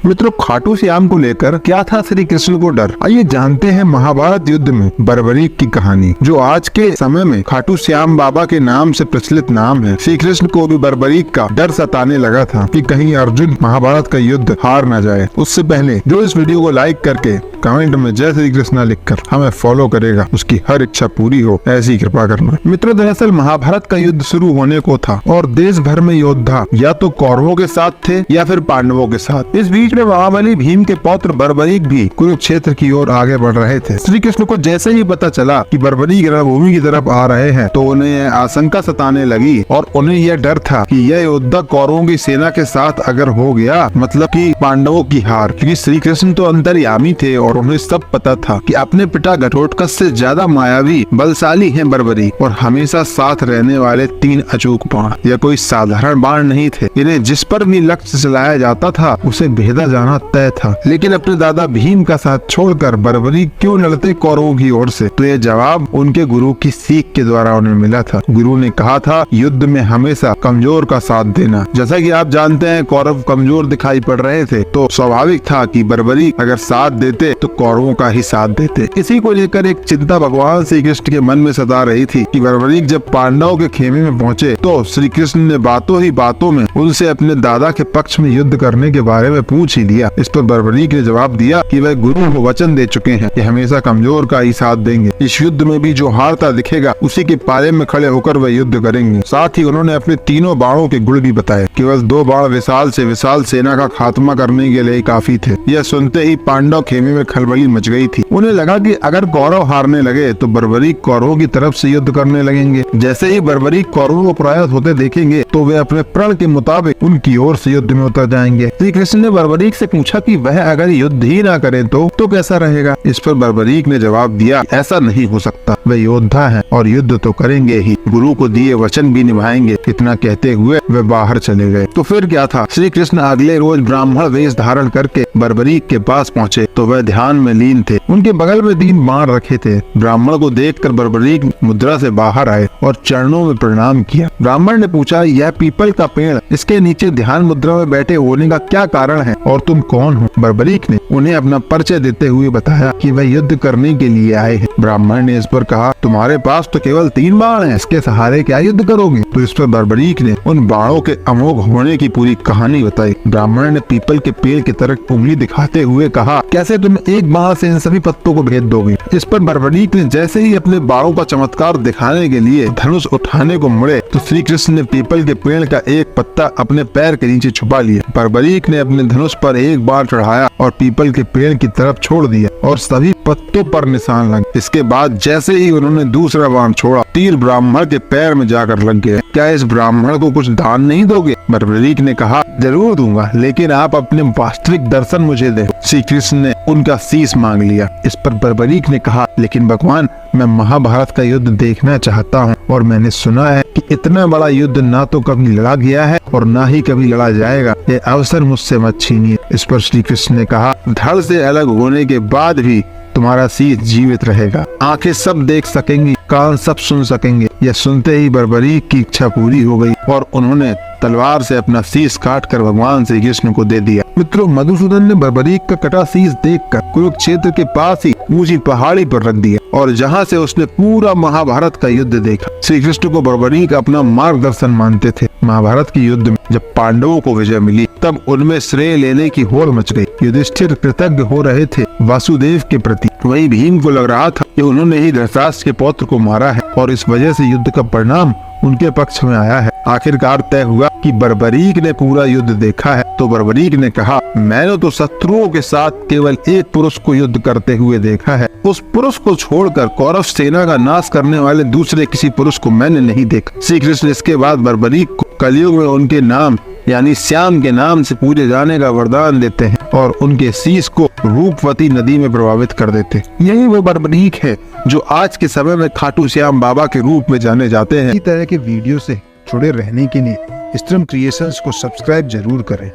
मित्रों, खाटू श्याम को लेकर क्या था श्री कृष्ण को डर? आइए जानते हैं महाभारत युद्ध में बर्बरीक की कहानी, जो आज के समय में खाटू श्याम बाबा के नाम से प्रचलित नाम है। श्री कृष्ण को भी बर्बरीक का डर सताने लगा था कि कहीं अर्जुन महाभारत का युद्ध हार न जाए। उससे पहले जो इस वीडियो को लाइक करके कमेंट में जय श्री कृष्णा लिखकर हमें फॉलो करेगा, उसकी हर इच्छा पूरी हो, ऐसी कृपा करना। मित्रों, दरअसल महाभारत का युद्ध शुरू होने को था और देश भर में योद्धा या तो कौरवों के साथ थे या फिर पांडवों के साथ। इस बीच में महाबली भीम के पौत्र बर्बरीक भी कुरुक्षेत्र की ओर आगे बढ़ रहे थे। श्री कृष्ण को जैसे ही पता चला कि बर्बरीक रणभूमि की तरफ आ रहे हैं तो उन्हें यह आशंका सताने लगी और उन्हें यह डर था कि यह योद्धा कौरवों की सेना के साथ अगर हो गया, मतलब कि पांडवों की हार। क्योंकि श्री कृष्ण तो अंतर्यामी थे और उन्हें सब पता था कि अपने पिता घटोत्कच से ज्यादा मायावी बलशाली हैं बर्बरीक और हमेशा साथ रहने वाले 3 अचूक बाण। यह कोई साधारण बाण नहीं थे। इन्हें जिस पर भी लक्ष्य चलाया जाता था उसे भेदा जाना तय था। लेकिन अपने दादा भीम का साथ छोड़कर बर्बरीक क्यों लड़ते कौरवों की ओर से? तो यह जवाब उनके गुरु की सीख के द्वारा उन्हें मिला था। गुरु ने कहा था, युद्ध में हमेशा कमजोर का साथ देना। जैसा कि आप जानते हैं, कौरव कमजोर दिखाई पड़ रहे थे तो स्वाभाविक था कि बर्बरीक अगर साथ देते तो कौरवों का ही साथ देते। इसी को लेकर एक चिंता भगवान श्री कृष्ण के मन में सता रही थी कि बर्बरीक जब पांडवों के खेमे में पहुंचे तो श्री कृष्ण ने बातों ही बातों में उनसे अपने दादा के पक्ष में युद्ध करने के बारे में पूछ ही लिया। इस पर बर्बरीक ने जवाब दिया कि वह गुरु को वचन दे चुके हैं कि हमेशा कमजोर का ही साथ देंगे। इस युद्ध में भी जो हारता दिखेगा उसी के पाले में खड़े होकर वह युद्ध करेंगे। साथ ही उन्होंने अपने तीनों बाणों के गुण भी बताए। केवल 2 बाण विशाल से विशाल सेना का खात्मा करने के लिए काफी थे। यह सुनते ही पांडव खेमे में खलबली मच गई थी। उन्हें लगा कि अगर कौरव हारने लगे तो बर्बरीक कौरवों की तरफ से युद्ध करने लगेंगे। जैसे ही बर्बरीक कौरवों को पराजित होते देखेंगे तो वे अपने प्रण के मुताबिक उनकी ओर से युद्ध में उतर जाएंगे। श्री कृष्ण ने बर्बरीक से पूछा कि वह अगर युद्ध ही ना करे तो कैसा रहेगा? इस पर बर्बरीक ने जवाब दिया, ऐसा नहीं हो सकता। वे योद्धा हैं और युद्ध तो करेंगे ही, गुरु को दिए वचन भी निभाएंगे। इतना कहते हुए वे बाहर चले गए। तो फिर क्या था, श्री कृष्ण अगले रोज ब्राह्मण वेश धारण करके बर्बरीक के पास पहुँचे तो वह ध्यान में लीन थे। उनके बगल में 3 बाण रखे थे। ब्राह्मण को देखकर बर्बरीक मुद्रा से बाहर आए और चरणों में प्रणाम किया। ब्राह्मण ने पूछा, यह पीपल का पेड़, इसके नीचे ध्यान मुद्रा में बैठे होने का क्या कारण है और तुम कौन हो? बर्बरीक ने उन्हें अपना परिचय देते हुए बताया कि वह युद्ध करने के लिए आए हैं। ब्राह्मण ने इस पर कहा, तुम्हारे पास तो केवल 3 बाण हैं, इसके सहारे क्या युद्ध करोगे? तो इस पर बर्बरीक ने उन बाणों के अमोघ होने की पूरी कहानी बताई। ब्राह्मण ने पीपल के पेड़ की तरफ उंगली दिखाते हुए कहा, कैसे तुम एक बाण से इन सभी पत्तों को भेद दोगे? इस पर बर्बरीक ने जैसे ही अपने बाणों का चमत्कार दिखाने के लिए धनुष उठाने को मुड़े तो श्री कृष्ण ने पीपल के पेड़ का एक पत्ता अपने पैर के नीचे छुपा लिया। बर्बरीक ने अपने धनुष पर एक बाण चढ़ाया और पीपल के पेड़ की तरफ छोड़ दिया और सभी पत्तों पर निशान लगे। इसके बाद जैसे ही उन्होंने दूसरा बाण छोड़ा, तीर ब्राह्मण के पैर में जाकर लग गया। क्या इस ब्राह्मण को कुछ दान नहीं दोगे? बर्बरीक ने कहा, जरूर दूंगा, लेकिन आप अपने वास्तविक दर्शन मुझे दे। श्री कृष्ण ने उनका शीश मांग लिया। इस पर बर्बरीक ने कहा, लेकिन भगवान, मैं महाभारत का युद्ध देखना चाहता हूँ और मैंने सुना है कि इतना बड़ा युद्ध ना तो कभी लड़ा गया है और ना ही कभी लड़ा जाएगा। ये अवसर मुझसे मत छीनिए। इस पर श्री कृष्ण ने कहा, धड़ से अलग होने के बाद भी तुम्हारा शीश जीवित रहेगा। आंखें सब देख सकेंगी, कान सब सुन सकेंगे। यह सुनते ही बर्बरीक की इच्छा पूरी हो गई और उन्होंने तलवार से अपना शीश काटकर भगवान श्री कृष्ण को दे दिया। मित्रों, मधुसूदन ने बर्बरीक का कटा शीश देखकर कुरुक्षेत्र के पास ही ऊंची पहाड़ी पर रख दिया और जहां से उसने पूरा महाभारत का युद्ध देखा। श्री कृष्ण को बर्बरीक अपना मार्गदर्शन मानते थे। महाभारत के युद्ध में जब पांडवों को विजय मिली तब उनमें श्रेय लेने की होड़ मच गई। युधिष्ठिर कृतज्ञ हो रहे थे वासुदेव के प्रति। वहीं भीम को लग रहा था कि उन्होंने ही धृतराष्ट्र के पौत्र को मारा है और इस वजह से युद्ध का परिणाम उनके पक्ष में आया है। आखिरकार तय हुआ कि बर्बरीक ने पूरा युद्ध देखा है। तो बर्बरीक ने कहा, मैंने तो शत्रुओं के साथ केवल एक पुरुष को युद्ध करते हुए देखा है। उस पुरुष को छोड़कर कौरव सेना का नाश करने वाले दूसरे किसी पुरुष को मैंने नहीं देखा। श्री कृष्ण इसके बाद बर्बरीक को कलयुग में उनके नाम यानी श्याम के नाम से पूजे जाने का वरदान देते हैं और उनके शीश को रूपवती नदी में प्रभावित कर देते हैं। यही वो बर्बरीक है जो आज के समय में खाटू श्याम बाबा के रूप में जाने जाते हैं। इसी तरह के वीडियो से जुड़े रहने के लिए स्त्रम क्रिएशंस को सब्सक्राइब जरूर करें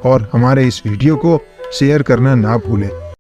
और हमारे इस वीडियो को शेयर करना ना भूलें।